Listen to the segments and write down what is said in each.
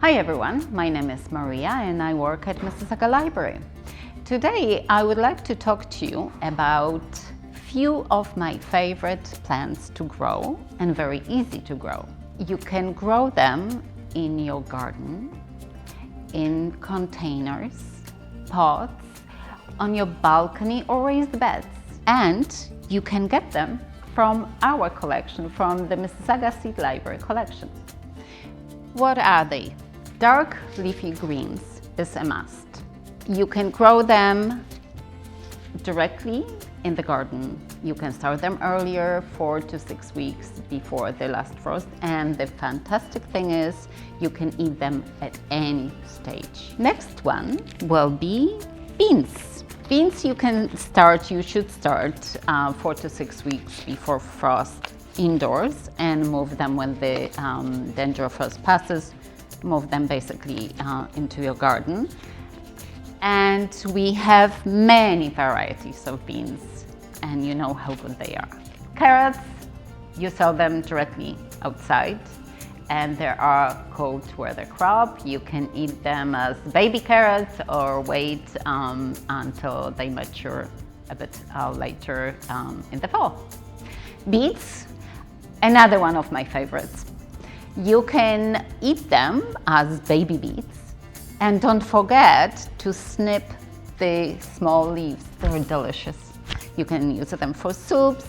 Hi everyone, my name is Maria and I work at Mississauga Library. Today I would like to talk to you about few of my favorite plants to grow and very easy to grow. You can grow them in your garden, in containers, pots, on your balcony or raised beds. And you can get them from our collection, from the Mississauga Seed Library collection. What are they? Dark leafy greens is a must. You can grow them directly in the garden. You can start them earlier, 4 to 6 weeks before the last frost. And the fantastic thing is you can eat them at any stage. Next one will be beans. Beans you should start 4 to 6 weeks before frost indoors and move them when the danger of frost passes. Move them basically into your garden. And we have many varieties of beans and you know how good they are. Carrots, you sell them directly outside and they are called where they crop. You can eat them as baby carrots or wait until they mature a bit later in the fall. Beets, another one of my favorites. You can eat them as baby beets and don't forget to snip the small leaves. They're delicious. You can use them for soups,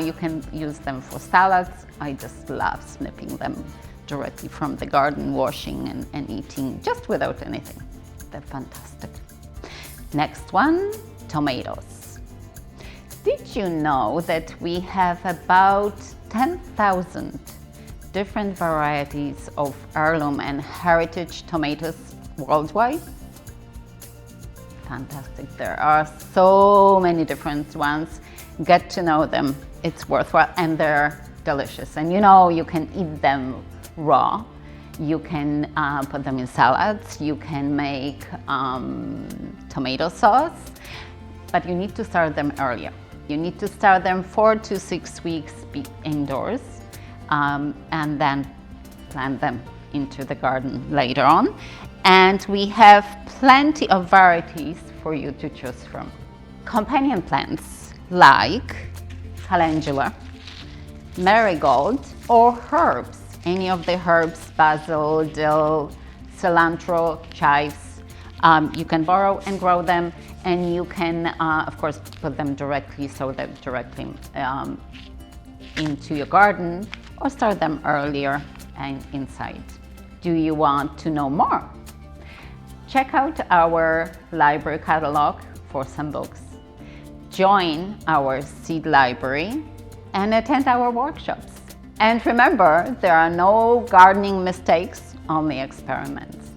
you can use them for salads. I just love snipping them directly from the garden, washing and eating just without anything. They're fantastic. Next one, tomatoes. Did you know that we have about 10,000 different varieties of heirloom and heritage tomatoes worldwide? Fantastic. There are so many different ones. Get to know them. It's worthwhile and they're delicious. And you know, you can eat them raw. You can put them in salads. You can make tomato sauce, but you need to start them earlier. You need to start them 4 to 6 weeks indoors. And then plant them into the garden later on. And we have plenty of varieties for you to choose from. Companion plants like calendula, marigold, or herbs. Any of the herbs, basil, dill, cilantro, chives. You can borrow and grow them, and you can, of course, put them directly into your garden, or start them earlier and inside. Do you want to know more? Check out our library catalog for some books. Join our seed library and attend our workshops. And remember, there are no gardening mistakes, only experiments.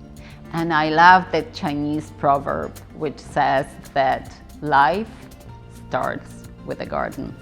And I love the Chinese proverb which says that life starts with a garden.